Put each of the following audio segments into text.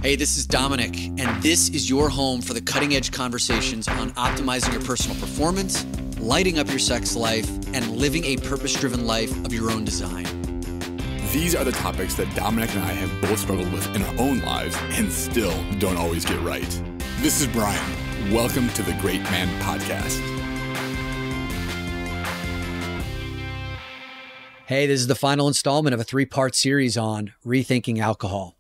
Hey, this is Dominic, and this is your home for the cutting-edge conversations on optimizing your personal performance, lighting up your sex life, and living a purpose-driven life of your own design. These are the topics that Dominic and I have both struggled with in our own lives and still don't always get right. This is Brian. Welcome to the Great Man Podcast. Hey, this is the final installment of a 3-part series on rethinking alcohol.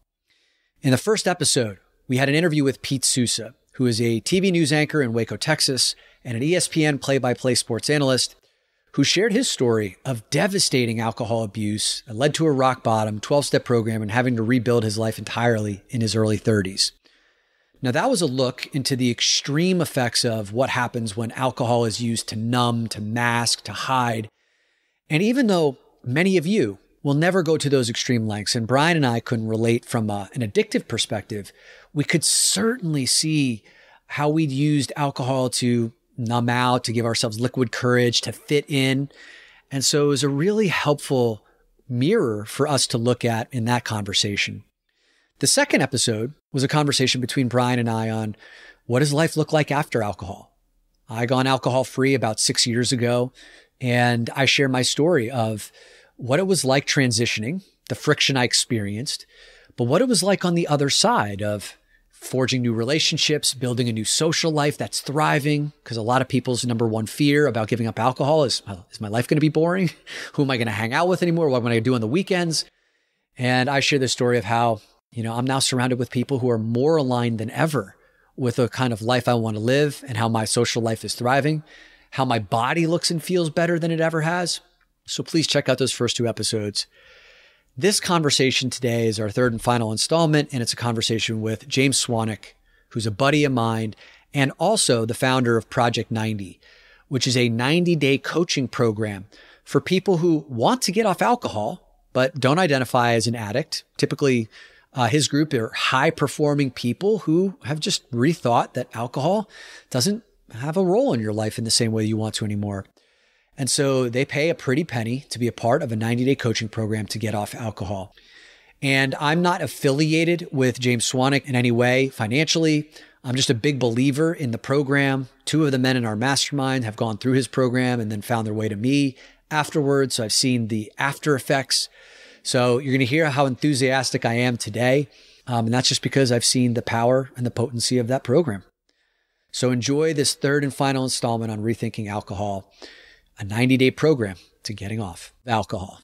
In the first episode, we had an interview with Pete Sousa, who is a TV news anchor in Waco, Texas, and an ESPN play-by-play sports analyst, who shared his story of devastating alcohol abuse that led to a rock bottom 12-step program and having to rebuild his life entirely in his early 30s. Now, that was a look into the extreme effects of what happens when alcohol is used to numb, to mask, to hide. And even though many of you will never go to those extreme lengths, and Brian and I couldn't relate from an addictive perspective, we could certainly see how we'd used alcohol to numb out, to give ourselves liquid courage, to fit in. And so it was a really helpful mirror for us to look at in that conversation. The second episode was a conversation between Brian and I on what does life look like after alcohol. I gone alcohol free about 6 years ago, and I share my story of what it was like transitioning, the friction I experienced, but what it was like on the other side of forging new relationships, building a new social life that's thriving, because a lot of people's number one fear about giving up alcohol is my life going to be boring? Who am I going to hang out with anymore? What am I going to do on the weekends? And I share the story of how, I'm now surrounded with people who are more aligned than ever with the kind of life I want to live and how my social life is thriving, how my body looks and feels better than it ever has. So please check out those first 2 episodes. This conversation today is our third and final installment, and it's a conversation with James Swanwick, who's a buddy of mine and also the founder of Project 90, which is a 90-day coaching program for people who want to get off alcohol but don't identify as an addict. Typically, his group are high-performing people who have just rethought that alcohol doesn't have a role in your life in the same way you want to anymore. And so they pay a pretty penny to be a part of a 90-day coaching program to get off alcohol. And I'm not affiliated with James Swanwick in any way financially. I'm just a big believer in the program. 2 of the men in our mastermind have gone through his program and then found their way to me afterwards. So I've seen the after effects. So you're going to hear how enthusiastic I am today. And that's just because I've seen the power and the potency of that program. So enjoy this third and final installment on Rethinking Alcohol, a 90-day program to getting off alcohol.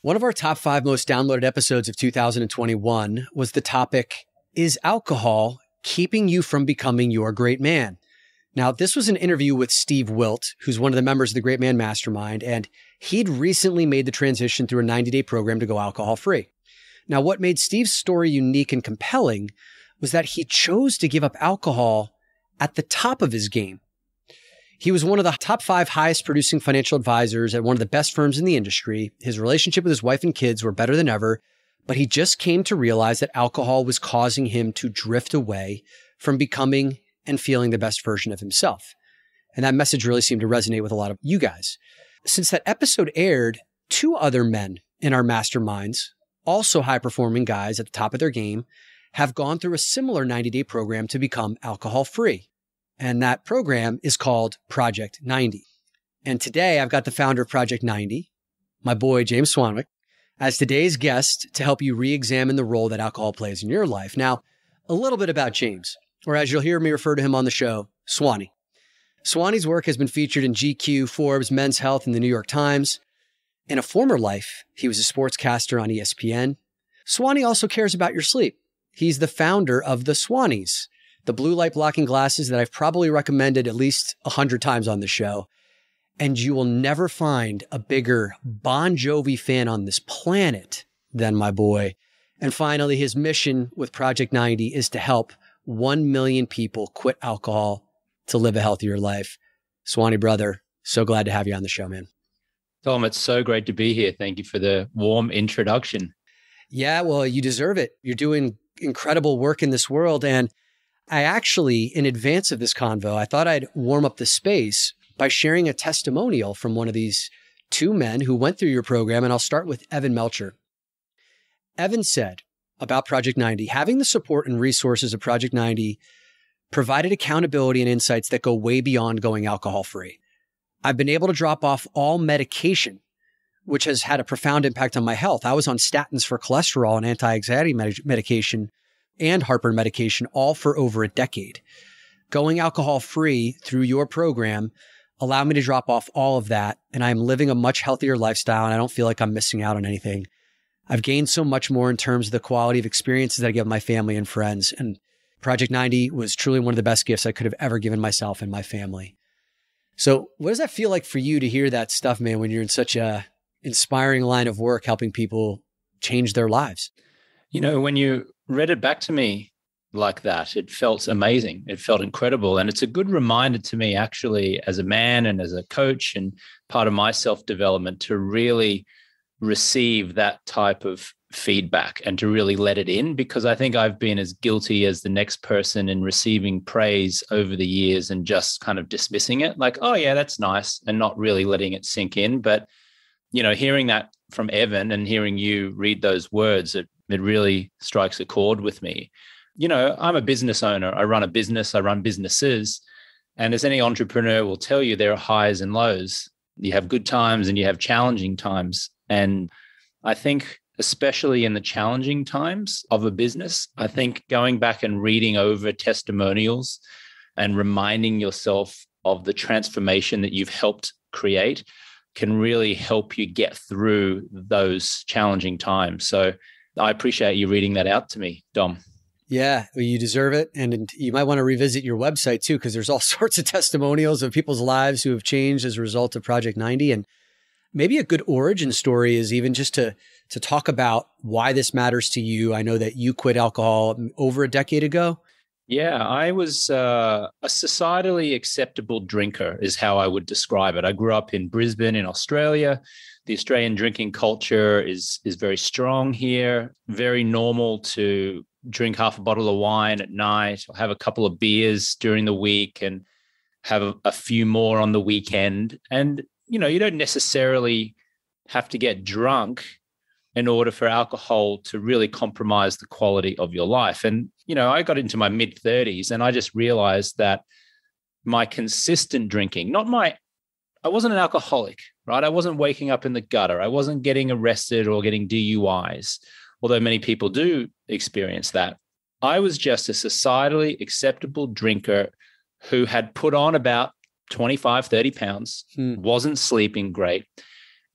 One of our top 5 most downloaded episodes of 2021 was the topic, is alcohol keeping you from becoming your great man? Now, this was an interview with Steve Wilt, who's one of the members of the Great Man Mastermind, and he'd recently made the transition through a 90-day program to go alcohol free. Now, what made Steve's story unique and compelling was that he chose to give up alcohol at the top of his game. He was one of the top 5 highest producing financial advisors at one of the best firms in the industry. His relationship with his wife and kids were better than ever, but he just came to realize that alcohol was causing him to drift away from becoming and feeling the best version of himself. And that message really seemed to resonate with a lot of you guys. Since that episode aired, 2 other men in our masterminds, also high-performing guys at the top of their game, have gone through a similar 90-day program to become alcohol-free. And that program is called Project 90. And today I've got the founder of Project 90, my boy James Swanwick, as today's guest to help you re-examine the role that alcohol plays in your life. Now, a little bit about James, or as you'll hear me refer to him on the show, Swanee. Swanee's work has been featured in GQ, Forbes, Men's Health, and the New York Times. In a former life, he was a sportscaster on ESPN. Swanee also cares about your sleep. He's the founder of the Swanees, the blue light blocking glasses that I've probably recommended at least 100 times on the show. And you will never find a bigger Bon Jovi fan on this planet than my boy. And finally, his mission with Project 90 is to help 1 million people quit alcohol to live a healthier life. Swanee, brother, so glad to have you on the show, man. Tom, it's so great to be here. Thank you for the warm introduction. Yeah, well, you deserve it. You're doing incredible work in this world. And I actually, in advance of this convo, I thought I'd warm up the space by sharing a testimonial from one of these two men who went through your program, and I'll start with Evan Melcher. Evan said about Project 90, having the support and resources of Project 90 provided accountability and insights that go way beyond going alcohol-free. I've been able to drop off all medication, which has had a profound impact on my health. I was on statins for cholesterol and anti-anxiety medication and heartburn medication, all for over a decade. Going alcohol-free through your program allowed me to drop off all of that, and I'm living a much healthier lifestyle, and I don't feel like I'm missing out on anything. I've gained so much more in terms of the quality of experiences that I give my family and friends, and Project 90 was truly one of the best gifts I could have ever given myself and my family. So what does that feel like for you to hear that stuff, man, when you're in such a inspiring line of work, helping people change their lives? You know, when you read it back to me like that, it felt amazing. It felt incredible. And it's a good reminder to me, actually, as a man and as a coach and part of my self-development, to really receive that type of feedback and to really let it in, because I think I've been as guilty as the next person in receiving praise over the years and just kind of dismissing it like, oh yeah, that's nice, and not really letting it sink in. But, you know, hearing that from Evan and hearing you read those words, it really strikes a chord with me. You know, I'm a business owner. I run a business, I run businesses. And as any entrepreneur will tell you, there are highs and lows. You have good times and you have challenging times. And I think especially in the challenging times of a business, I think going back and reading over testimonials and reminding yourself of the transformation that you've helped create can really help you get through those challenging times. So I appreciate you reading that out to me, Dom. Yeah, well, you deserve it. And you might want to revisit your website too, because there's all sorts of testimonials of people's lives who have changed as a result of Project 90. And maybe a good origin story is even just to talk about why this matters to you. I know that you quit alcohol over a decade ago. Yeah, I was a societally acceptable drinker is how I would describe it. I grew up in Brisbane in Australia. The Australian drinking culture is very strong here, very normal to drink half a bottle of wine at night, or have a couple of beers during the week and have a few more on the weekend. And, you know, you don't necessarily have to get drunk in order for alcohol to really compromise the quality of your life. And, you know, I got into my mid-30s and I just realized that my consistent drinking, I wasn't an alcoholic, right? I wasn't waking up in the gutter. I wasn't getting arrested or getting DUIs, although many people do experience that. I was just a societally acceptable drinker who had put on about 25, 30 pounds, wasn't sleeping great,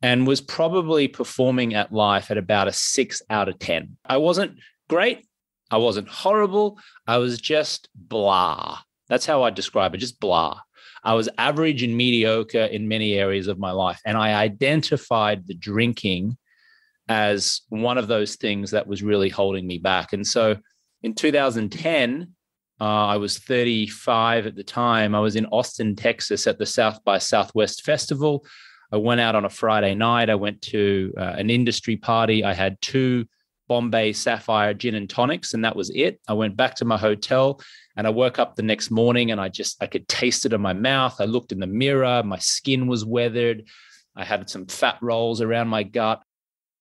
and was probably performing at life at about a 6 out of 10. I wasn't great. I wasn't horrible. I was just blah. That's how I describe it, just blah. I was average and mediocre in many areas of my life. And I identified the drinking as one of those things that was really holding me back. And so in 2010, I was 35 at the time. I was in Austin, Texas at the South by Southwest Festival. I went out on a Friday night. I went to an industry party. I had 2 Bombay Sapphire gin and tonics, and that was it. I went back to my hotel and I woke up the next morning and I could taste it in my mouth. I looked in the mirror. My skin was weathered. I had some fat rolls around my gut.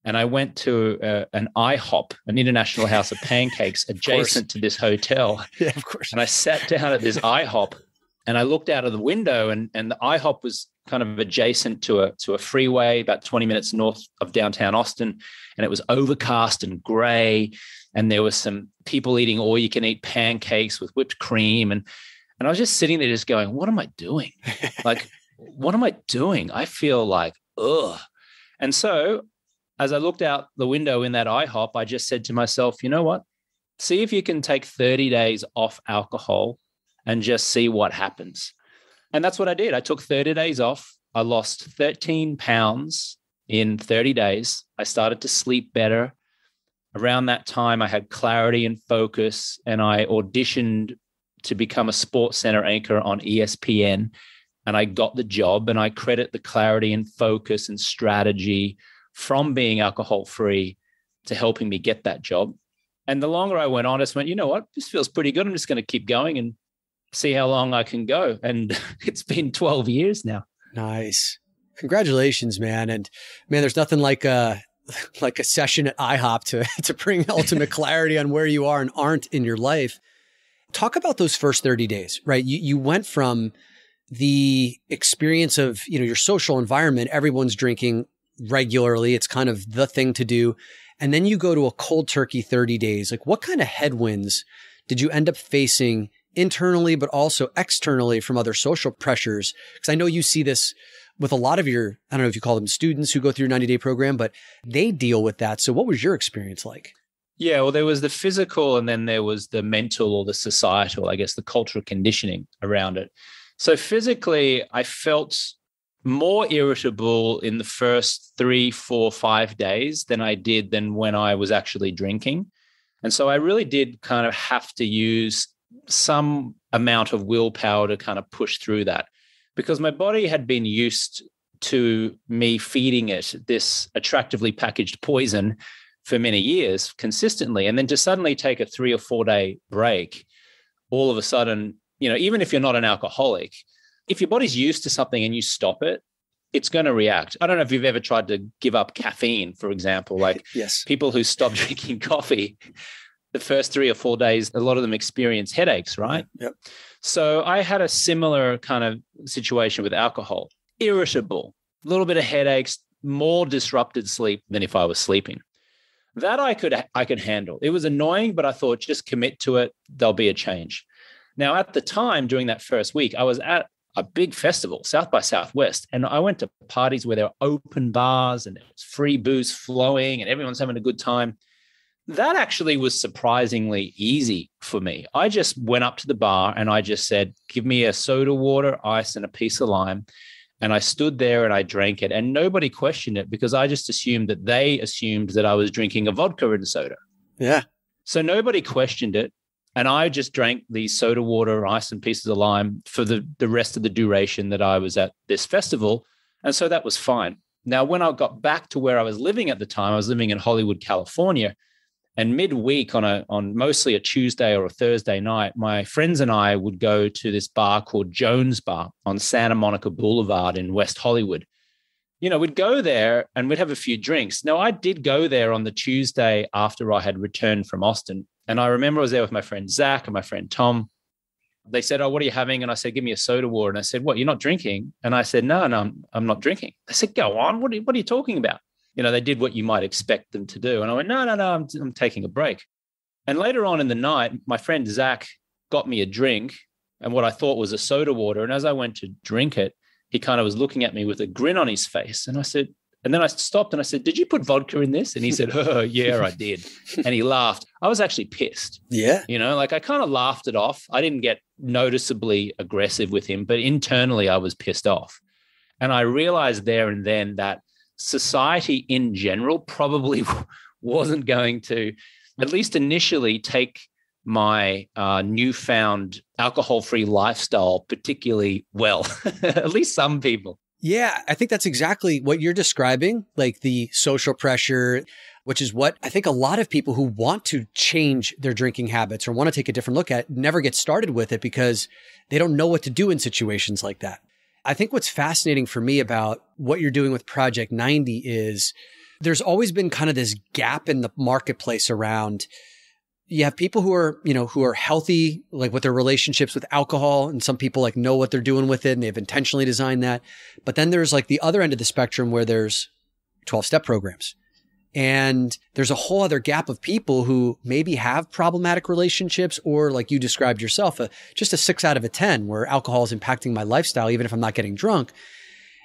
And I went to an IHOP, an International House of Pancakes, adjacent to this hotel. Yeah, of course. And I sat down at this IHOP and I looked out of the window and the IHOP was kind of adjacent to a freeway about 20 minutes north of downtown Austin. And it was overcast and gray. And there was some people eating all-you-can-eat pancakes with whipped cream. And I was just sitting there just going, what am I doing? Like, what am I doing? I feel like, ugh. And so as I looked out the window in that IHOP, I just said to myself, you know what? See if you can take 30 days off alcohol and just see what happens. And that's what I did. I took 30 days off. I lost 13 pounds in 30 days. I started to sleep better. Around that time, I had clarity and focus, and I auditioned to become a sports center anchor on ESPN, and I got the job. And I credit the clarity and focus and strategy from being alcohol-free to helping me get that job. And the longer I went on, I just went, you know what? This feels pretty good. I'm just going to keep going and see how long I can go. And it's been 12 years now. Nice. Congratulations, man. And man, there's nothing like a session at IHOP to bring ultimate clarity on where you are and aren't in your life. Talk about those first 30 days, right? You went from the experience of, your social environment, everyone's drinking regularly. It's kind of the thing to do. And then you go to a cold turkey 30 days. Like, what kind of headwinds did you end up facing internally, but also externally from other social pressures? Because I know you see this with a lot of your, I don't know if you call them students who go through your 90-day program, but they deal with that. So what was your experience like? Yeah, well, there was the physical and then there was the mental or the societal, I guess, the cultural conditioning around it. So physically, I felt more irritable in the first 3, 4, 5 days than when I was actually drinking. And so I really did kind of have to use some amount of willpower to kind of push through that, because my body had been used to me feeding it this attractively packaged poison for many years consistently. And then to suddenly take a 3 or 4 day break, all of a sudden, even if you're not an alcoholic, if your body's used to something and you stop it, it's going to react. I don't know if you've ever tried to give up caffeine, for example, like yes. People who stop drinking coffee, the first 3 or 4 days, a lot of them experience headaches, right? Yep. So I had a similar kind of situation with alcohol. Irritable, a little bit of headaches, more disrupted sleep than if I was sleeping. That I could handle. It was annoying, but I thought just commit to it. There'll be a change. Now, at the time, during that first week, I was at a big festival, South by Southwest, and I went to parties where there were open bars and there was free booze flowing and everyone's having a good time. That actually was surprisingly easy for me. I just went up to the bar and I just said, give me a soda water, ice, and a piece of lime. And I stood there and I drank it, and nobody questioned it because I just assumed that they assumed that I was drinking a vodka and soda. Yeah. So nobody questioned it. And I just drank the soda water, ice, and pieces of lime for the rest of the duration that I was at this festival. And so that was fine. Now, when I got back to where I was living at the time, I was living in Hollywood, California. And midweek on mostly a Tuesday or a Thursday night, my friends and I would go to this bar called Jones Bar on Santa Monica Boulevard in West Hollywood. We'd go there and we'd have a few drinks. Now, I did go there on the Tuesday after I had returned from Austin. And I remember I was there with my friend Zach and my friend Tom. They said, oh, what are you having? And I said, give me a soda water. And I said, what, you're not drinking? And I said, no, I'm not drinking. They said, go on. What are you talking about? They did what you might expect them to do. And I went, no, I'm taking a break. And later on in the night, my friend Zach got me a drink and what I thought was a soda water. And as I went to drink it, he kind of was looking at me with a grin on his face. And I said, and then I stopped and I said, did you put vodka in this? And he said, oh, yeah, I did. And he laughed. I was actually pissed. Yeah. I kind of laughed it off. I didn't get noticeably aggressive with him, but internally I was pissed off. And I realized there and then that society in general probably wasn't going to, at least initially, take my newfound alcohol-free lifestyle particularly well, at least some people. Yeah, I think that's exactly what you're describing, like the social pressure, which is what I think a lot of people who want to change their drinking habits or want to take a different look at never get started with it because they don't know what to do in situations like that. I think what's fascinating for me about what you're doing with Project 90 is there's always been kind of this gap in the marketplace around, you have people who are healthy, like with their relationships with alcohol, and some people like know what they're doing with it and they've intentionally designed that. But then there's like the other end of the spectrum where there's 12-step programs. And there's a whole other gap of people who maybe have problematic relationships or, like you described yourself, just a 6 out of a 10 where alcohol is impacting my lifestyle, even if I'm not getting drunk.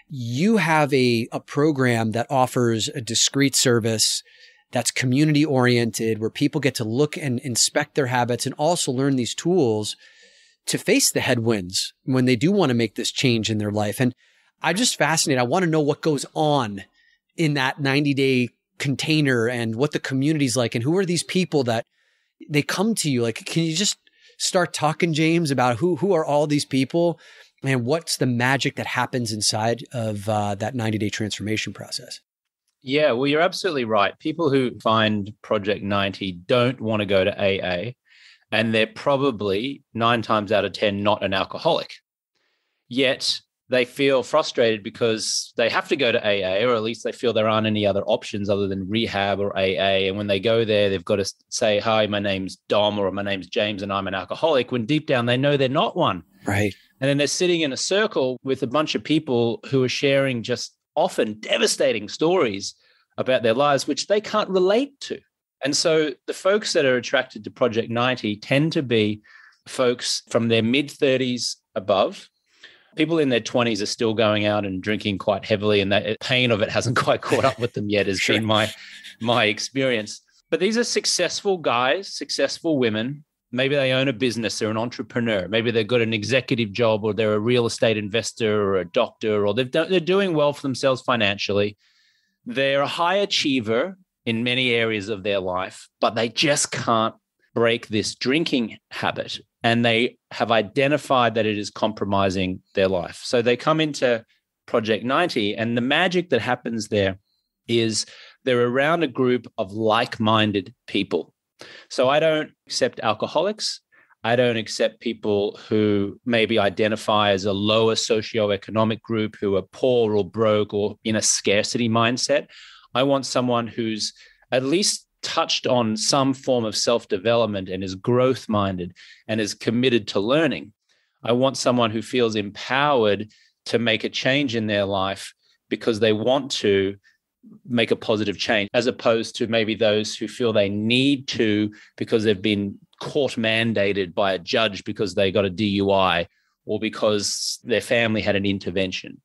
You have a program that offers a discrete service that's community oriented, where people get to look and inspect their habits and also learn these tools to face the headwinds when they do want to make this change in their life. And I'm just fascinated. I want to know what goes on in that 90-day container and what the community's like and who are these people that they come to you. Like, can you just start talking, James, about who are all these people and what's the magic that happens inside of that 90-day transformation process? Yeah, well, you're absolutely right. People who find Project 90 don't want to go to AA, and they're probably 9 times out of 10 not an alcoholic. Yet they feel frustrated because they have to go to AA, or at least they feel there aren't any other options other than rehab or AA. And when they go there, they've got to say, hi, my name's Dom, or my name's James and I'm an alcoholic, when deep down they know they're not one. Right. And then they're sitting in a circle with a bunch of people who are sharing just often devastating stories about their lives, which they can't relate to. And so the folks that are attracted to Project 90 tend to be folks from their mid-30s above. People in their 20s are still going out and drinking quite heavily, and that pain of it hasn't quite caught up with them yet, has been my experience. But these are successful guys, successful women. Maybe they own a business, they're an entrepreneur. Maybe they've got an executive job, or they're a real estate investor or a doctor, or they're doing well for themselves financially. They're a high achiever in many areas of their life, but they just can't break this drinking habit. And they have identified that it is compromising their life. So they come into Project 90, and the magic that happens there is they're around a group of like-minded people. So I don't accept alcoholics. I don't accept people who maybe identify as a lower socioeconomic group, who are poor or broke or in a scarcity mindset. I want someone who's at least touched on some form of self-development and is growth-minded and is committed to learning. I want someone who feels empowered to make a change in their life because they want to make a positive change, as opposed to maybe those who feel they need to because they've been court mandated by a judge because they got a DUI or because their family had an intervention.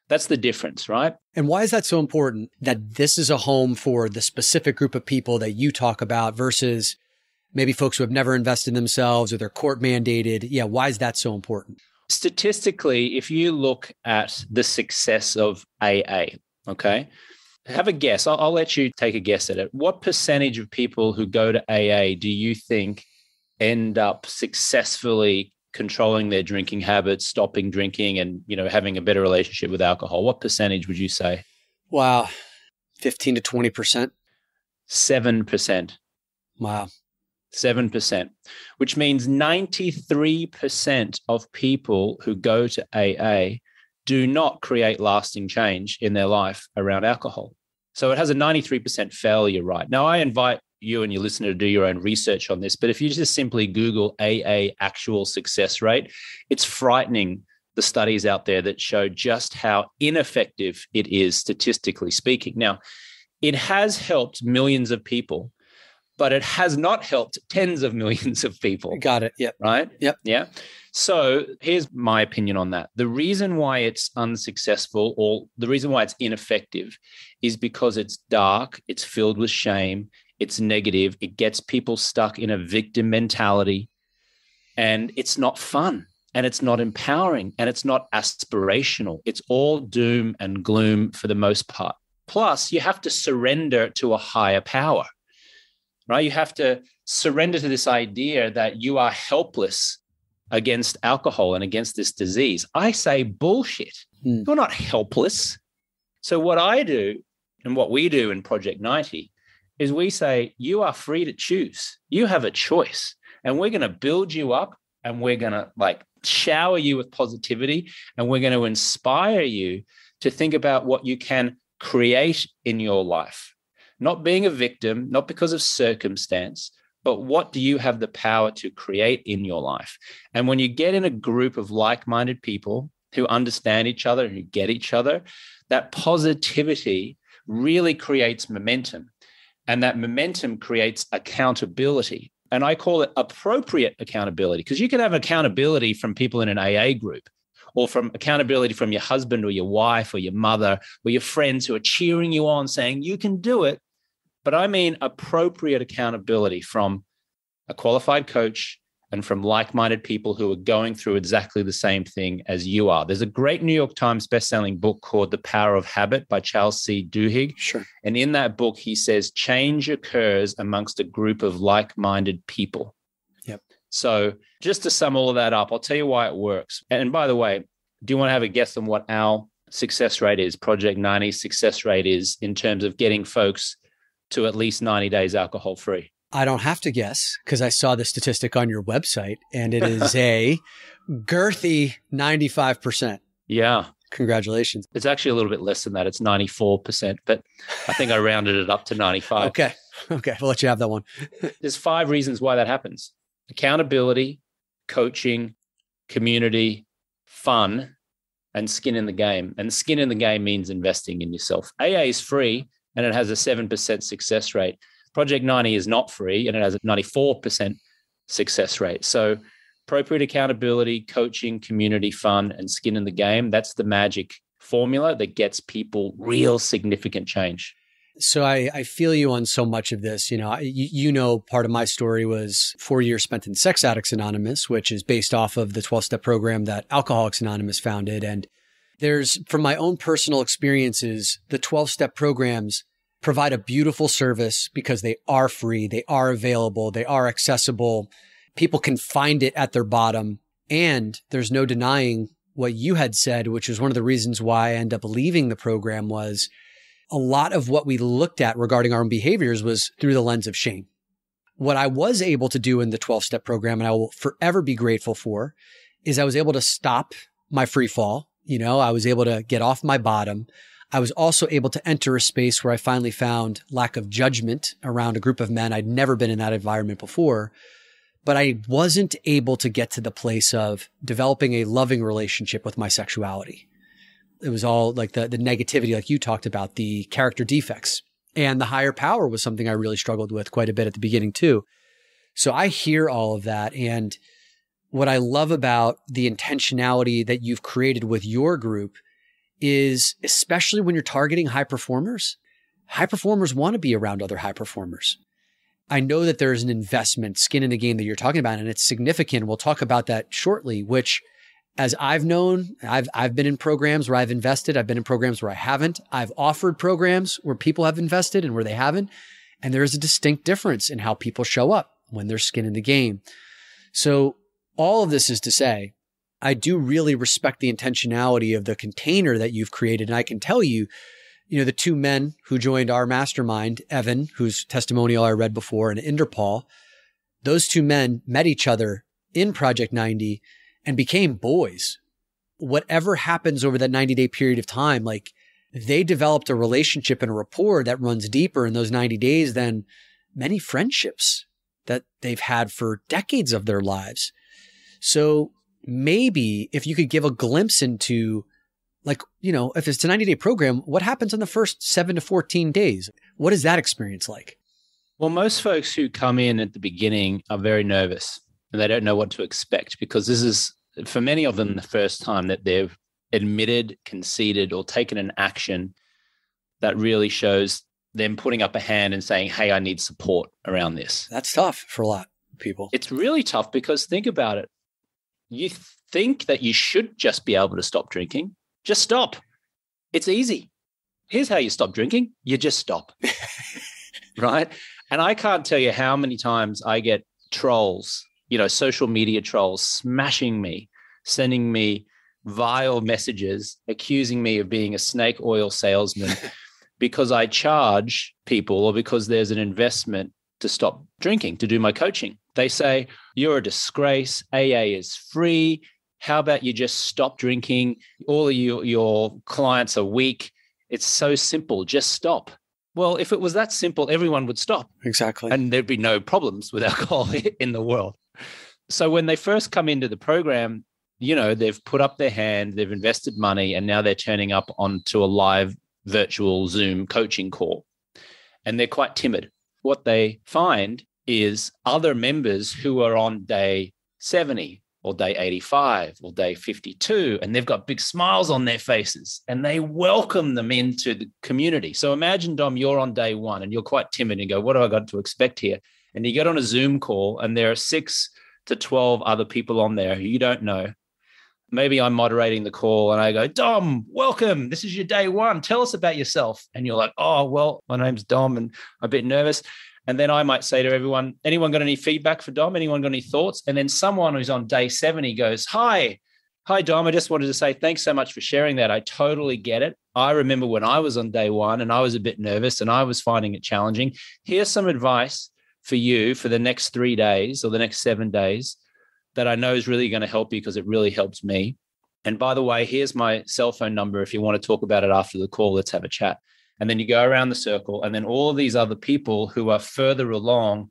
That's the difference, right? And why is that so important, that this is a home for the specific group of people that you talk about versus maybe folks who have never invested in themselves or they're court mandated? Yeah, why is that so important? Statistically, if you look at the success of AA, okay, have a guess. I'll let you take a guess at it. What percentage of people who go to AA do you think end up successfully controlling their drinking habits, stopping drinking, and, you know, having a better relationship with alcohol? What percentage would you say? Wow. 15 to 20%? 7%. Wow. 7%, which means 93% of people who go to AA do not create lasting change in their life around alcohol. So it has a 93% failure rate. Now, I invite you and your listener to do your own research on this, but if you just simply Google AA actual success rate, it's frightening, the studies out there that show just how ineffective it is, statistically speaking. Now, it has helped millions of people, but it has not helped tens of millions of people. Got it. Yep. Right? Yep. Yeah. So here's my opinion on that. The reason why it's unsuccessful, or the reason why it's ineffective, is because it's dark, it's filled with shame, it's negative, it gets people stuck in a victim mentality, and it's not fun, and it's not empowering, and it's not aspirational. It's all doom and gloom for the most part. Plus, you have to surrender to a higher power, right? You have to surrender to this idea that you are helpless against alcohol and against this disease. I say bullshit. You're not helpless. So what I do and what we do in Project 90 is we say, you are free to choose. You have a choice, and we're going to build you up, and we're going to shower you with positivity, and we're going to inspire you to think about what you can create in your life. Not being a victim, not because of circumstance, but what do you have the power to create in your life? And when you get in a group of like-minded people who understand each other and who get each other, that positivity really creates momentum. And that momentum creates accountability. And I call it appropriate accountability, because you can have accountability from people in an AA group, or from accountability from your husband or your wife or your mother or your friends who are cheering you on, saying you can do it. But I mean appropriate accountability from a qualified coach and from like-minded people who are going through exactly the same thing as you are. There's a great New York Times bestselling book called The Power of Habit by Charles C. Duhigg. Sure. And in that book, he says change occurs amongst a group of like-minded people. Yep. So just to sum all of that up, I'll tell you why it works. And by the way, do you want to have a guess on what our success rate is, Project 90's success rate is, in terms of getting folks to at least 90 days alcohol-free? I don't have to guess, because I saw the statistic on your website, and it is a girthy 95%. Yeah. Congratulations. It's actually a little bit less than that. It's 94%, but I think I rounded it up to 95. Okay. We'll let you have that one. There's 5 reasons why that happens: accountability, coaching, community, fun, and skin in the game. And skin in the game means investing in yourself. AA is free and it has a 7% success rate. Project 90 is not free and it has a 94% success rate. So appropriate accountability, coaching, community, fun, and skin in the game, that's the magic formula that gets people real significant change. So I feel you on so much of this. Part of my story was 4 years spent in Sex Addicts Anonymous, which is based off of the 12-step program that Alcoholics Anonymous founded. And from my own personal experiences, the 12-step programs provide a beautiful service because they are free, they are available, they are accessible. People can find it at their bottom. And there's no denying what you had said, which is one of the reasons why I ended up leaving the program, was a lot of what we looked at regarding our own behaviors was through the lens of shame. What I was able to do in the 12-step program, and I will forever be grateful for, is I was able to stop my free fall. I was able to get off my bottom. I was also able to enter a space where I finally found lack of judgment around a group of men. I'd never been in that environment before, but I wasn't able to get to the place of developing a loving relationship with my sexuality. It was all like the negativity, like you talked about, the character defects, and the higher power was something I really struggled with quite a bit at the beginning too. So I hear all of that. And what I love about the intentionality that you've created with your group is, especially when you're targeting high performers want to be around other high performers. I know that there's an investment, skin in the game, that you're talking about, and it's significant. We'll talk about that shortly, which, as I've known, I've been in programs where I've invested. I've been in programs where I haven't. I've offered programs where people have invested and where they haven't. And there is a distinct difference in how people show up when there's skin in the game. So all of this is to say, I do really respect the intentionality of the container that you've created. And I can tell you, the 2 men who joined our mastermind, Evan, whose testimonial I read before, and Inderpal, those 2 men met each other in Project 90 and became boys. Whatever happens over that 90-day period of time, like, they developed a relationship and a rapport that runs deeper in those 90 days than many friendships that they've had for decades of their lives. So maybe if you could give a glimpse into, if it's a 90-day program, what happens in the first 7 to 14 days? What is that experience like? Well, most folks who come in at the beginning are very nervous and they don't know what to expect, because this is, for many of them, the first time that they've admitted, conceded, or taken an action that really shows them putting up a hand and saying, hey, I need support around this. That's tough for a lot of people. It's really tough because think about it. You think that you should just be able to stop drinking. Just stop. It's easy. Here's how you stop drinking. You just stop. Right? And I can't tell you how many times I get trolls, social media trolls smashing me, sending me vile messages, accusing me of being a snake oil salesman because I charge people, or because there's an investment to stop drinking, to do my coaching. They say, you're a disgrace. AA is free. How about you just stop drinking? All of your clients are weak. It's so simple. Just stop. Well, if it was that simple, everyone would stop. Exactly. And there'd be no problems with alcohol in the world. So when they first come into the program, they've put up their hand, they've invested money, and now they're turning up onto a live virtual Zoom coaching call. And they're quite timid. What they find is other members who are on day 70 or day 85 or day 52, and they've got big smiles on their faces and they welcome them into the community. So imagine, Dom, you're on day 1 and you're quite timid and go, what have I got to expect here? And you get on a Zoom call and there are 6 to 12 other people on there who you don't know. Maybe I'm moderating the call and I go, Dom, welcome. This is your day 1. Tell us about yourself. And you're like, oh, well, my name's Dom and I'm a bit nervous. And then I might say to everyone, anyone got any feedback for Dom? Anyone got any thoughts? And then someone who's on day 70 goes, Hi, Dom. I just wanted to say thanks so much for sharing that. I totally get it. I remember when I was on day 1 and I was a bit nervous and I was finding it challenging. Here's some advice for you for the next 3 days or the next 7 days that I know is really going to help you because it really helps me. And by the way, here's my cell phone number. If you want to talk about it after the call, let's have a chat. And then you go around the circle, and then all of these other people who are further along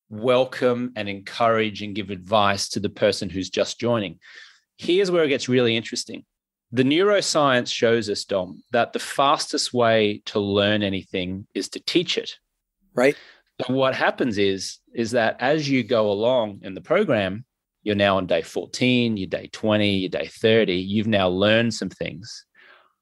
welcome and encourage and give advice to the person who's just joining. Here's where it gets really interesting. The neuroscience shows us, Dom, that the fastest way to learn anything is to teach it. Right. So what happens is that as you go along in the program, you're now on day 14, you're day 20, you're day 30, you've now learned some things.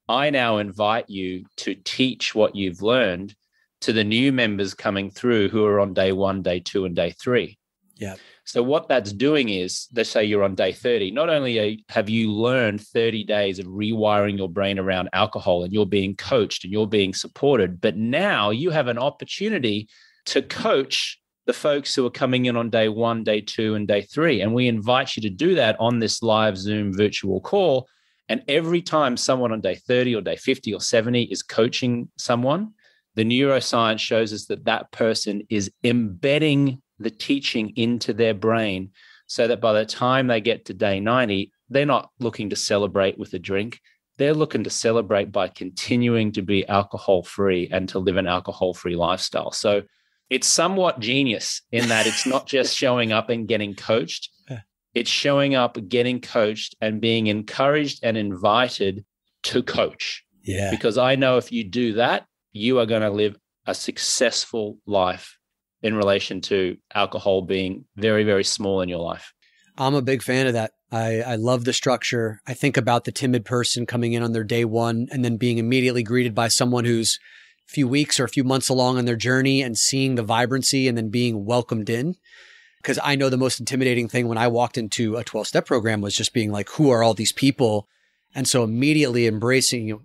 I now invite you to teach what you've learned to the new members coming through who are on day 1, day 2, and day 3. Yeah. So what that's doing is, let's say you're on day 30, not only have you learned 30 days of rewiring your brain around alcohol and you're being coached and you're being supported, but now you have an opportunity to coach the folks who are coming in on day 1, day 2, and day 3. And we invite you to do that on this live Zoom virtual call. And every time someone on day 30 or day 50 or 70 is coaching someone, the neuroscience shows us that that person is embedding the teaching into their brain so that by the time they get to day 90, they're not looking to celebrate with a drink. They're looking to celebrate by continuing to be alcohol-free and to live an alcohol-free lifestyle. So it's somewhat genius in that it's not just showing up and getting coached. It's showing up, getting coached, and being encouraged and invited to coach. Yeah. Because I know if you do that, you are going to live a successful life in relation to alcohol being very, very small in your life. I'm a big fan of that. I love the structure. I think about the timid person coming in on their day 1 and then being immediately greeted by someone who's a few weeks or a few months along on their journey and seeing the vibrancy and then being welcomed in. Because I know the most intimidating thing when I walked into a 12-step program was just being like, who are all these people? And so immediately embracing,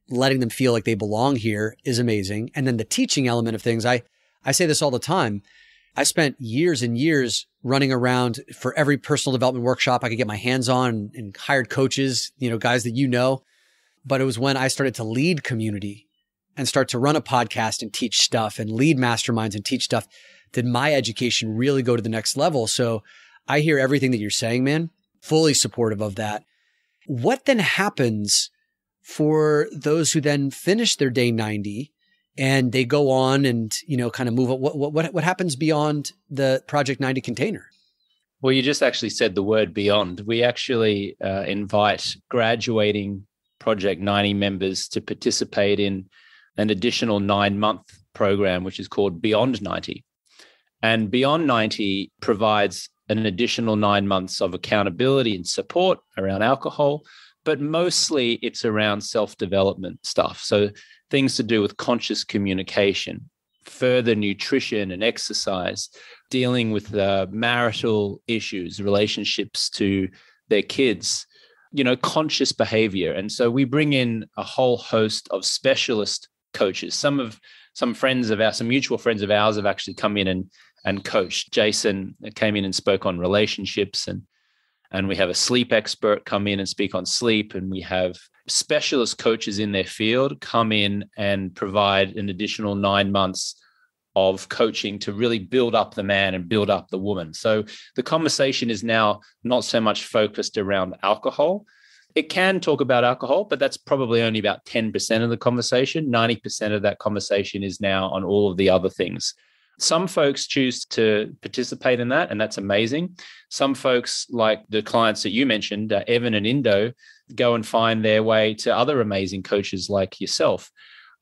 letting them feel like they belong here is amazing. And then the teaching element of things, I say this all the time. I spent years and years running around for every personal development workshop I could get my hands on and hired coaches, guys that you know. But it was when I started to lead community and start to run a podcast and teach stuff and lead masterminds and teach stuff did my education really go to the next level. So I hear everything that you're saying, man, fully supportive of that. What then happens for those who then finish their day 90 and they go on and, kind of move up? What happens beyond the Project 90 container? Well, you just actually said the word beyond. We actually invite graduating Project 90 members to participate in an additional 9-month program, which is called Beyond 90. And Beyond 90 provides an additional 9 months of accountability and support around alcohol, but mostly it's around self-development stuff. So things to do with conscious communication, further nutrition and exercise, dealing with marital issues, relationships to their kids, conscious behavior. And so we bring in a whole host of specialist coaches. Some mutual friends of ours have actually come in and coached. Jason came in and spoke on relationships, and we have a sleep expert come in and speak on sleep, and we have specialist coaches in their field come in and provide an additional 9 months of coaching to really build up the man and build up the woman. So the conversation is now not so much focused around alcohol. It can talk about alcohol, but that's probably only about 10% of the conversation. 90% of that conversation is now on all of the other things. Some folks choose to participate in that, and that's amazing. Some folks, like the clients that you mentioned, Evan and Indo, go and find their way to other amazing coaches like yourself.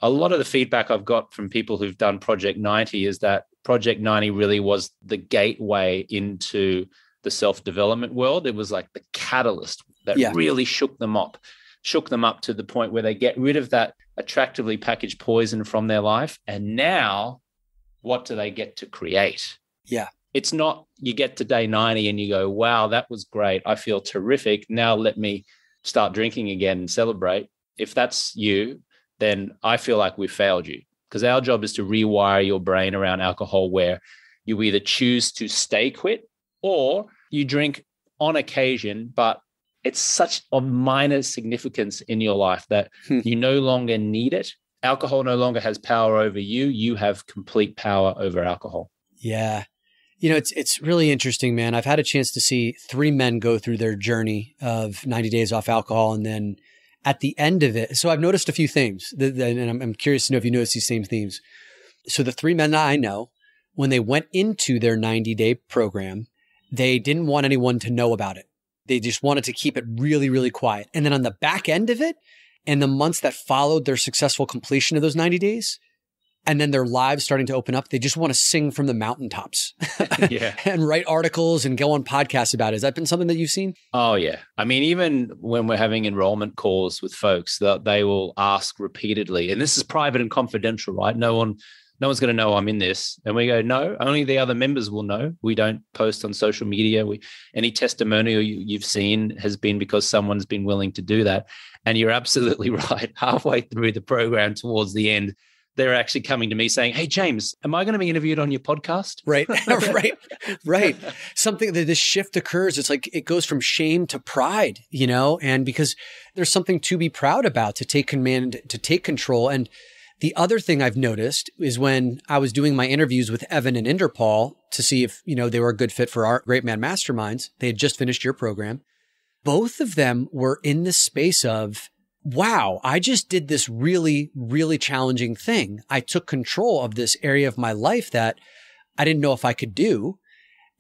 A lot of the feedback I've got from people who've done Project 90 is that Project 90 really was the gateway into the self-development world. It was like the catalyst that really shook them up to the point where they get rid of that attractively packaged poison from their life. And now, what do they get to create? Yeah. It's not you get to day 90 and you go, wow, that was great. I feel terrific. Now let me start drinking again and celebrate. If that's you, then I feel like we've failed you, because our job is to rewire your brain around alcohol, where you either choose to stay quit or you drink on occasion, but it's such a minor significance in your life that you no longer need it. Alcohol no longer has power over you. You have complete power over alcohol. Yeah. It's really interesting, man. I've had a chance to see 3 men go through their journey of 90 days off alcohol. And then at the end of it, so I've noticed a few things, and I'm curious to know if you notice these same themes. So the 3 men that I know, when they went into their 90-day program, they didn't want anyone to know about it. They just wanted to keep it really, really quiet. And then on the back end of it, and the months that followed their successful completion of those 90 days, and then their lives starting to open up, they just want to sing from the mountaintops Yeah. and write articles and go on podcasts about it. Has that been something that you've seen? Oh, yeah. I mean, even when we're having enrollment calls with folks, they will ask repeatedly, and this is private and confidential, right? No one's going to know I'm in this. And we go, no, only the other members will know. We don't post on social media. Any testimonial you've seen has been because someone's been willing to do that. And you're absolutely right. Halfway through the program, towards the end, they're actually coming to me saying, hey, James, am I going to be interviewed on your podcast? Right. Right. Something that this shift occurs. It's like it goes from shame to pride, and because there's something to be proud about, to take command, to take control. And the other thing I've noticed is when I was doing my interviews with Evan and Inderpaul to see if, they were a good fit for our Great Man Masterminds, they had just finished your program. Both of them were in this space of, wow, I just did this really, really challenging thing. I took control of this area of my life that I didn't know if I could do.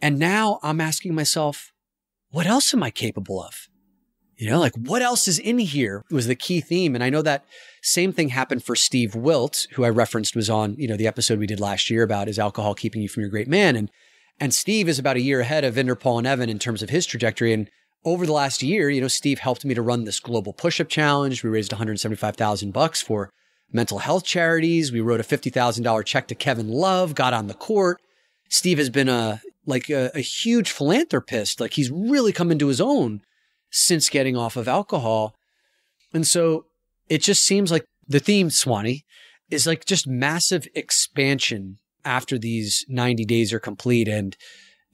And now I'm asking myself, what else am I capable of? What else is in here was the key theme. And I know that same thing happened for Steve Wilt, who I referenced was on, the episode we did last year about is alcohol keeping you from your great man. And Steve is about a year ahead of Inderpaul and Evan in terms of his trajectory. And over the last year, Steve helped me to run this global push-up challenge. We raised $175,000 for mental health charities. We wrote a $50,000 check to Kevin Love, got on the court. Steve has been a huge philanthropist. Like he's really come into his own since getting off of alcohol. And so it just seems like the theme, Swanee, is like just massive expansion after these 90 days are complete. And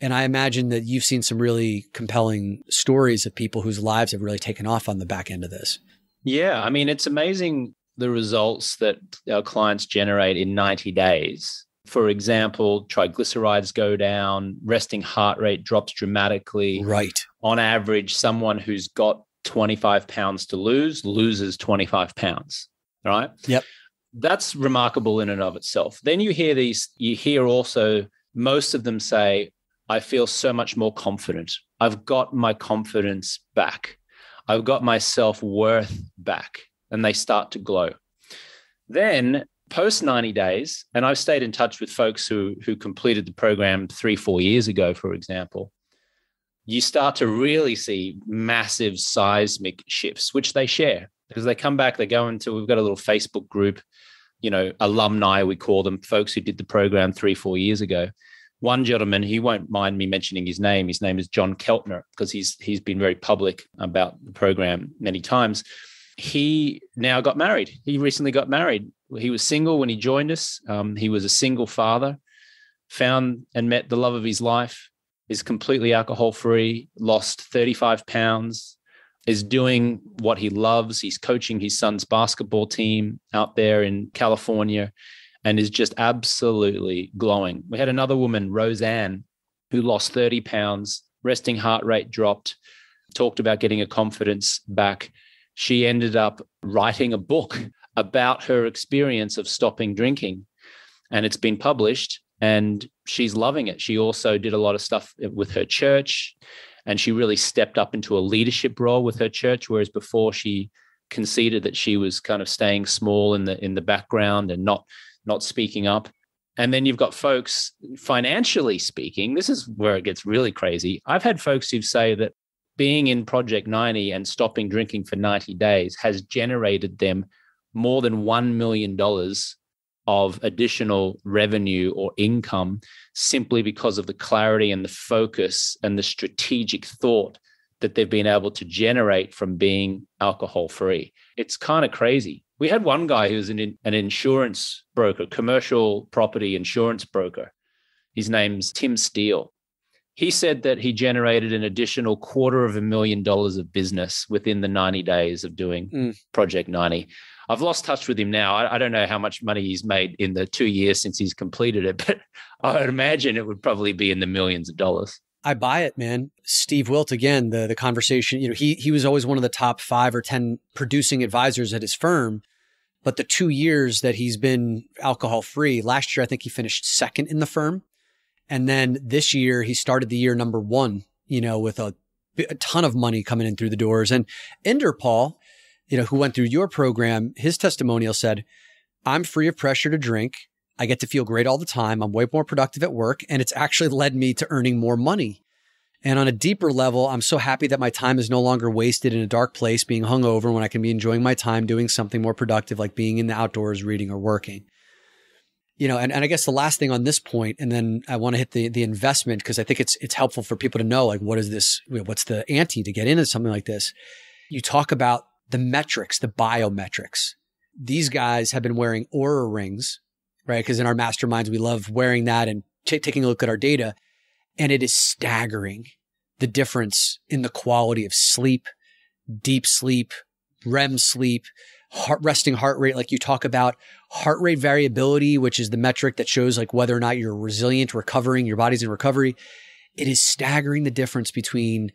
I imagine that you've seen some really compelling stories of people whose lives have really taken off on the back end of this. Yeah. I mean, it's amazing the results that our clients generate in 90 days. For example, triglycerides go down, resting heart rate drops dramatically. Right. On average, someone who's got 25 pounds to lose loses 25 pounds. Right? Yep. That's remarkable in and of itself. Then you hear also most of them say, I feel so much more confident. I've got my confidence back. I've got my self-worth back. And they start to glow. Then post 90 days, and I've stayed in touch with folks who completed the program 3-4 years ago, for example, you start to really see massive seismic shifts, which they share because they come back, we've got a little Facebook group, alumni, we call them, folks who did the program 3-4 years ago. One gentleman, he won't mind me mentioning his name. His name is John Keltner because he's been very public about the program many times. He now got married. He recently got married. He was single when he joined us. He was a single father, found and met the love of his life, is completely alcohol-free, lost 35 pounds, is doing what he loves. He's coaching his son's basketball team out there in California and is just absolutely glowing. We had another woman, Roseanne, who lost 30 pounds, resting heart rate dropped, talked about getting her confidence back. She ended up writing a book about her experience of stopping drinking, and it's been published, and she's loving it. She also did a lot of stuff with her church, and she really stepped up into a leadership role with her church, whereas before she conceded that she was kind of staying small in the background and not speaking up. And then you've got folks, financially speaking, this is where it gets really crazy. I've had folks who say that being in Project 90 and stopping drinking for 90 days has generated them more than $1 million of additional revenue or income simply because of the clarity and the focus and the strategic thought that they've been able to generate from being alcohol-free. It's kind of crazy. We had one guy who was an insurance broker, commercial property insurance broker. His name's Tim Steele. He said that he generated an additional $250,000 of business within the 90 days of doing Project 90. I've lost touch with him now. I don't know how much money he's made in the 2 years since he's completed it, but I would imagine it would probably be in the millions of dollars. I buy it, man. Steve Wilt, again, the conversation, he was always one of the top 5 or 10 producing advisors at his firm. But the 2 years that he's been alcohol free, last year, I think he finished second in the firm. And then this year, he started the year number 1, with a ton of money coming in through the doors. And Paul, who went through your program, his testimonial said, I'm free of pressure to drink. I get to feel great all the time. I'm way more productive at work. And it's actually led me to earning more money. And on a deeper level, I'm so happy that my time is no longer wasted in a dark place being hungover when I can be enjoying my time doing something more productive, like being in the outdoors, reading or working. And I guess the last thing on this point, and then I want to hit the investment, because I think it's helpful for people to know, like, what is this? What's the ante to get into something like this? You talk about the metrics, the biometrics. These guys have been wearing Oura rings, right? Because in our masterminds, we love wearing that and taking a look at our data. And it is staggering, the difference in the quality of sleep, deep sleep, REM sleep, resting heart rate. Like you talk about heart rate variability, which is the metric that shows like whether or not you're resilient, recovering, your body's in recovery. It is staggering, the difference between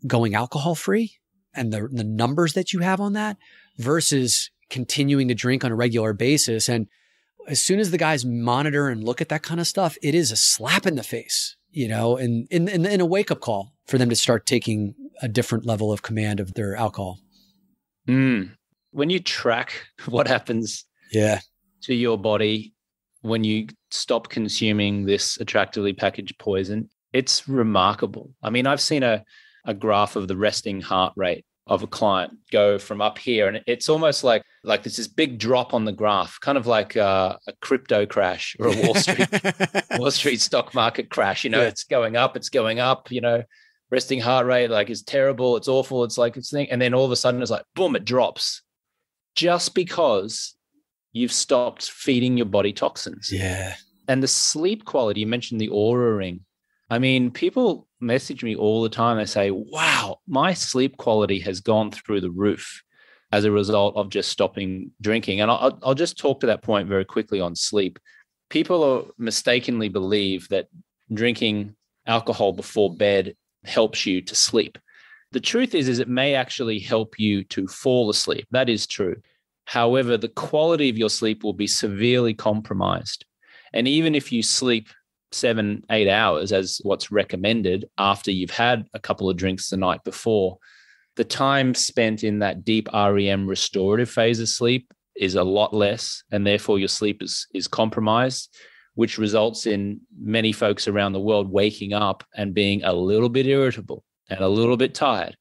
going alcohol free and the numbers that you have on that versus continuing to drink on a regular basis. And as soon as the guys monitor and look at that kind of stuff, it is a slap in the face, and in a wake up call for them to start taking a different level of command of their alcohol. When you track what happens to your body when you stop consuming this attractively packaged poison, it's remarkable. I mean, I've seen a graph of the resting heart rate of a client go from up here, and it's almost like there's this big drop on the graph, kind of like a crypto crash or a Wall Street stock market crash. It's going up, resting heart rate is terrible, it's awful, it's like it's thing, and then all of a sudden it's like boom, it drops, just because you've stopped feeding your body toxins. Yeah. And the sleep quality, you mentioned the Oura ring. I mean, people message me all the time. They say, wow, my sleep quality has gone through the roof as a result of just stopping drinking. And I'll just talk to that point very quickly on sleep. People mistakenly believe that drinking alcohol before bed helps you to sleep. The truth is it may actually help you to fall asleep. That is true. However, the quality of your sleep will be severely compromised. And even if you sleep 7-8 hours as what's recommended after you've had a couple of drinks the night before, the time spent in that deep REM restorative phase of sleep is a lot less, and therefore your sleep is compromised, which results in many folks around the world waking up and being a little bit irritable and a little bit tired.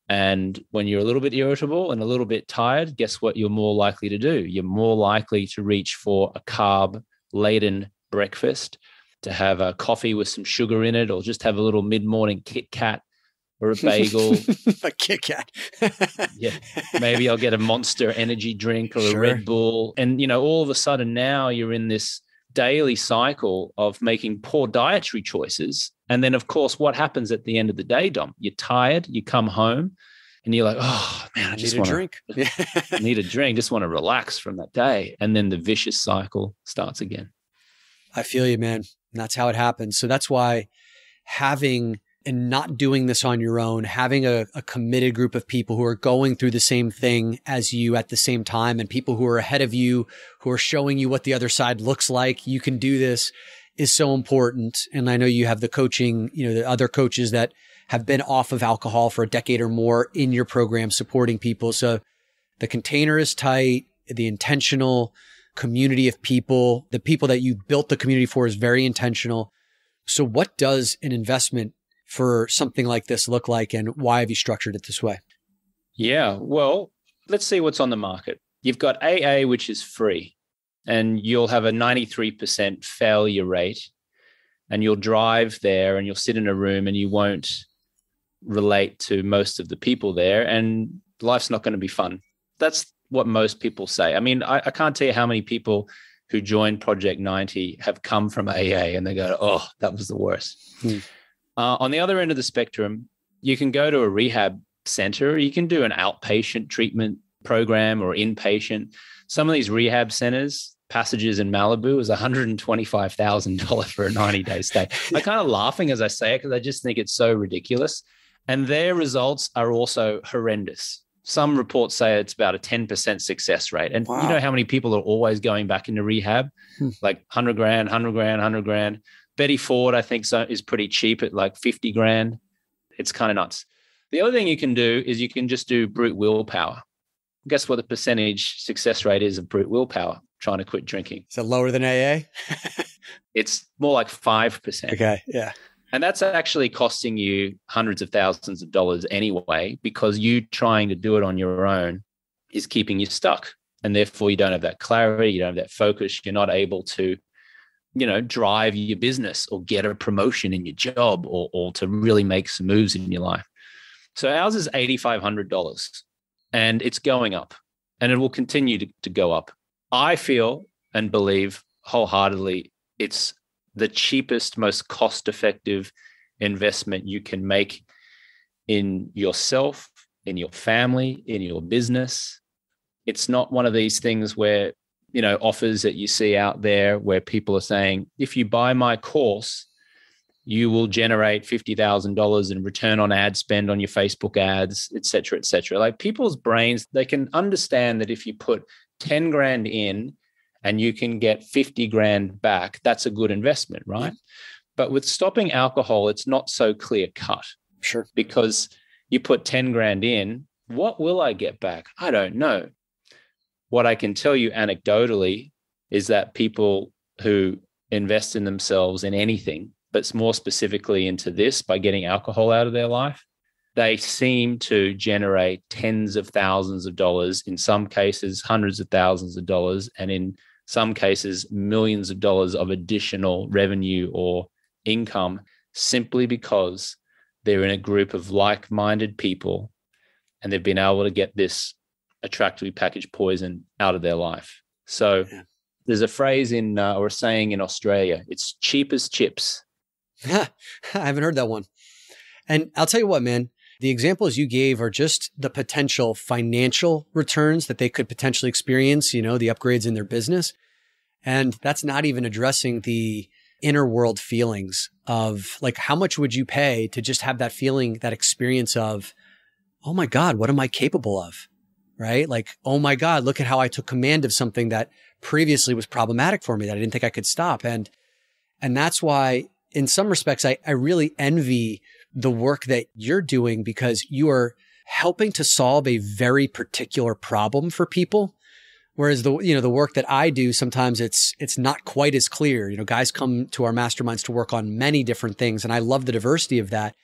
And when you're a little bit irritable and a little bit tired, guess what you're more likely to do? You're more likely to reach for a carb-laden breakfast, to have a coffee with some sugar in it, or just have a little mid-morning Kit Kat or a bagel. A Kit Kat. Yeah. Maybe I'll get a Monster energy drink or a Red Bull. And, all of a sudden now you're in this daily cycle of making poor dietary choices. And then, of course, what happens at the end of the day, Dom? You're tired, you come home, and you're like, oh, man, I just want a drink. I need a drink, just want to relax from that day. And then the vicious cycle starts again. I feel you, man. And that's how it happens. So that's why having and not doing this on your own, having a committed group of people who are going through the same thing as you at the same time, and people who are ahead of you, who are showing you what the other side looks like, you can do this, is so important. And I know you have the coaching, the other coaches that have been off of alcohol for a decade or more in your program supporting people. So the container is tight, the intentional community of people, the people that you built the community for is very intentional. So what does an investment for something like this look like, and why have you structured it this way? Yeah, well, let's see what's on the market. You've got AA, which is free, and you'll have a 93% failure rate, and you'll drive there and you'll sit in a room and you won't relate to most of the people there, and life's not going to be fun. That's what most people say. I mean, I can't tell you how many people who joined Project 90 have come from AA and they go, oh, that was the worst. On the other end of the spectrum, you can go to a rehab center, you can do an outpatient treatment program or inpatient. Some of these rehab centers, Passages in Malibu, is $125,000 for a 90-day stay. I'm kind of laughing as I say it because I just think it's so ridiculous. And their results are also horrendous. Some reports say it's about a 10% success rate. And You know how many people are always going back into rehab? Like 100 grand, 100 grand, 100 grand. Betty Ford, I think, is pretty cheap at like 50 grand. It's kind of nuts. The other thing you can do is you can just do brute willpower. Guess what the percentage success rate is of brute willpower trying to quit drinking? Is it lower than AA? It's more like 5%. Okay, yeah. And that's actually costing you hundreds of thousands of dollars anyway, because you trying to do it on your own is keeping you stuck. And therefore you don't have that clarity, you don't have that focus, you're not able to, drive your business or get a promotion in your job or to really make some moves in your life. So ours is $8,500 and it's going up and it will continue to go up. I feel and believe wholeheartedly it's the cheapest, most cost-effective investment you can make in yourself, in your family, in your business. It's not one of these things where, offers that you see out there where people are saying, if you buy my course, you will generate $50,000 in return on ad spend on your Facebook ads, et cetera, et cetera. Like people's brains, they can understand that if you put 10 grand in and you can get 50 grand back, that's a good investment, right? But with stopping alcohol, it's not so clear cut. Sure. Because you put 10 grand in, what will I get back? I don't know. What I can tell you anecdotally is that people who invest in themselves in anything, but more specifically into this by getting alcohol out of their life, they seem to generate tens of thousands of dollars, in some cases, hundreds of thousands of dollars, and in some cases, millions of dollars of additional revenue or income simply because they're in a group of like-minded people and they've been able to get this attractively packaged poison out of their life. So there's a phrase or a saying in Australia, it's cheap as chips. I haven't heard that one. And I'll tell you what, man, the examples you gave are just the potential financial returns that they could potentially experience, the upgrades in their business. And that's not even addressing the inner world feelings of like, how much would you pay to just have that feeling, that experience of, oh my God, what am I capable of? Right? Like, oh my God, look at how I took command of something that previously was problematic for me that I didn't think I could stop. And that's why in some respects, I really envy the work that you're doing because you are helping to solve a very particular problem for people. Whereas the work that I do, sometimes it's not quite as clear. Guys come to our masterminds to work on many different things. And I love the diversity of that.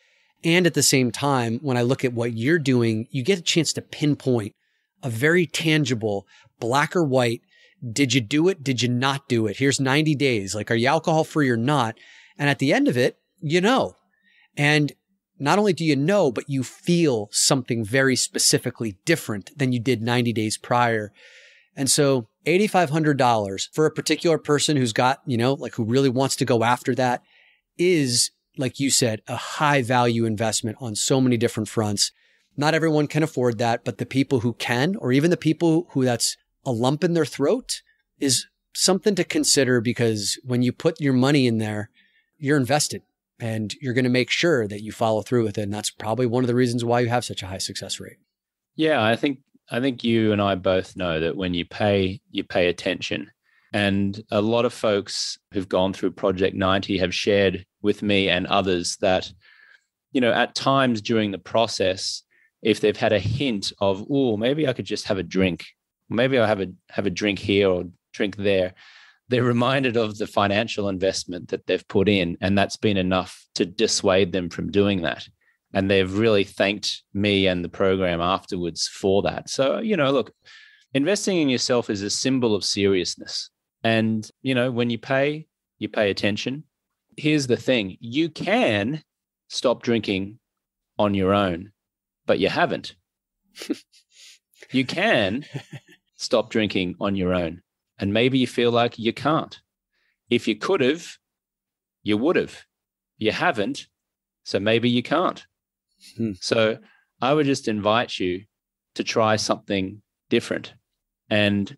And at the same time, when I look at what you're doing, you get a chance to pinpoint a very tangible black or white. Did you do it? Did you not do it? Here's 90 days. Like, are you alcohol free or not? And at the end of it, and not only do you know, but you feel something very specifically different than you did 90 days prior. And so $8,500 for a particular person who's got, who really wants to go after that is, like you said, a high value investment on so many different fronts. Not everyone can afford that, but the people who can, or even the people who that's a lump in their throat, is something to consider, because when you put your money in there, you're invested and you're going to make sure that you follow through with it. And that's probably one of the reasons why you have such a high success rate. Yeah, I think you and I both know that when you pay attention. And a lot of folks who've gone through Project 90 have shared with me and others that, at times during the process, if they've had a hint of, oh, maybe I could just have a drink, maybe I'll have a drink here or drink there, they're reminded of the financial investment that they've put in, and that's been enough to dissuade them from doing that. And they've really thanked me and the program afterwards for that. So, look, investing in yourself is a symbol of seriousness. And, when you pay attention. Here's the thing. You can stop drinking on your own, but you haven't. You can stop drinking on your own. And maybe you feel like you can't. If you could have, you would have. You haven't, so maybe you can't. So I would just invite you to try something different. And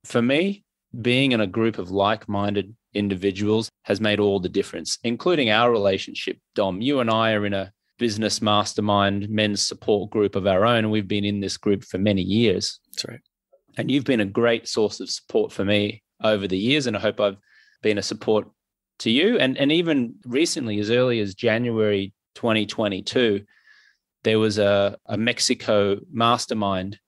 for me, being in a group of like-minded individuals has made all the difference, including our relationship. Dom, you and I are in a business mastermind men's support group of our own, and we've been in this group for many years. That's right. And you've been a great source of support for me over the years, and I hope I've been a support to you. And even recently, as early as January 2022, there was a Mexico mastermind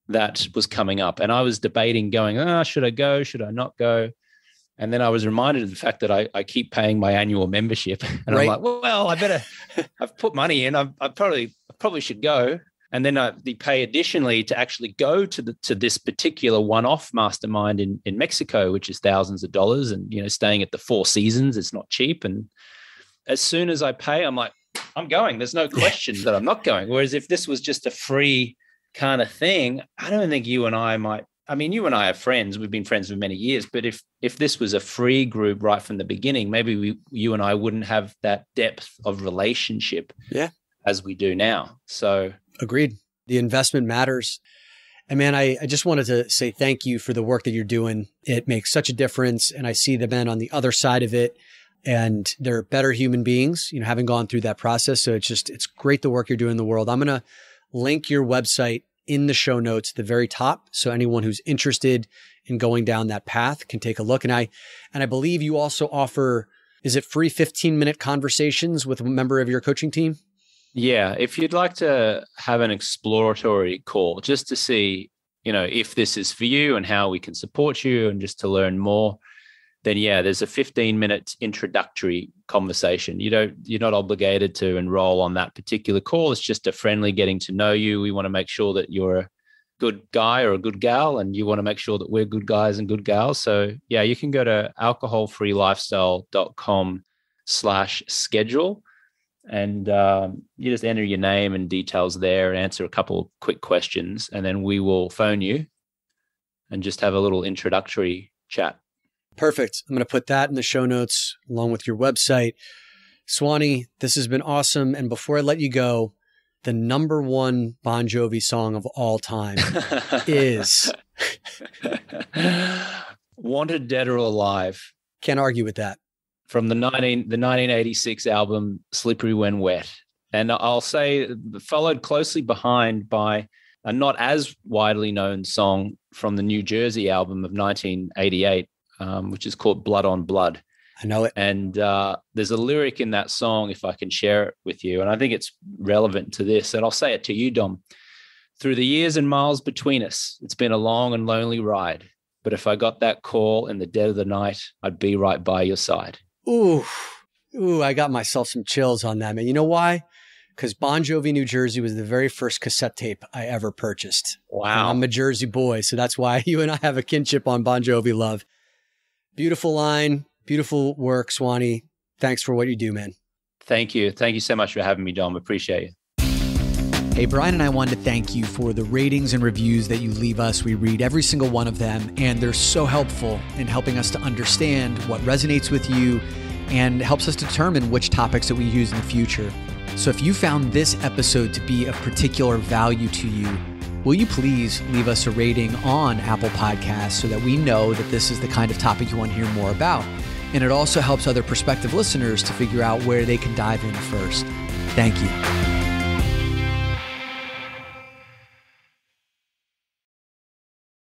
that was coming up. And I was debating going, should I go? Should I not go? And then I was reminded of the fact that I keep paying my annual membership. And right. I'm like, well, I've put money in. I probably should go. And then they pay additionally to actually go to this particular one-off mastermind in Mexico, which is thousands of dollars, and staying at the Four Seasons, it's not cheap. And as soon as I pay, I'm like, I'm going. There's no question that I'm not going. Whereas if this was just a free kind of thing, I don't think you and I might. I mean, you and I are friends. We've been friends for many years. But if this was a free group right from the beginning, maybe you and I wouldn't have that depth of relationship as we do now. So. Agreed. The investment matters. And man, I just wanted to say thank you for the work that you're doing. It makes such a difference. And I see the men on the other side of it, and they're better human beings, having gone through that process. So it's great the work you're doing in the world. I'm going to link your website in the show notes at the very top, so anyone who's interested in going down that path can take a look. And I believe you also offer, is it free 15-minute conversations with a member of your coaching team? Yeah, if you'd like to have an exploratory call just to see, if this is for you and how we can support you and just to learn more, then there's a 15-minute introductory conversation. You're not obligated to enroll on that particular call. It's just a friendly getting to know you. We want to make sure that you're a good guy or a good gal, and you want to make sure that we're good guys and good gals. So you can go to alcoholfreelifestyle.com/schedule. And you just enter your name and details there and answer a couple of quick questions. And then we will phone you and just have a little introductory chat. Perfect. I'm going to put that in the show notes along with your website. Swanee, this has been awesome. And before I let you go, the number one Bon Jovi song of all time is Wanted Dead or Alive. Can't argue with that. From the 1986 album Slippery When Wet. And I'll say followed closely behind by a not as widely known song from the New Jersey album of 1988, which is called Blood on Blood. I know it. And there's a lyric in that song, if I can share it with you, and I think it's relevant to this, and I'll say it to you, Dom. Through the years and miles between us, it's been a long and lonely ride. But if I got that call in the dead of the night, I'd be right by your side. Ooh, I got myself some chills on that, man. You know why? Because Bon Jovi, New Jersey was the very first cassette tape I ever purchased. Wow. And I'm a Jersey boy, so that's why you and I have a kinship on Bon Jovi love. Beautiful line, beautiful work, Swanee. Thanks for what you do, man. Thank you. Thank you so much for having me, Dom. Appreciate you. Hey, Brian and I wanted to thank you for the ratings and reviews that you leave us. We read every single one of them, and they're so helpful in helping us to understand what resonates with you and helps us determine which topics that we use in the future. So if you found this episode to be of particular value to you, will you please leave us a rating on Apple Podcasts so that we know that this is the kind of topic you want to hear more about? And it also helps other prospective listeners to figure out where they can dive in first. Thank you.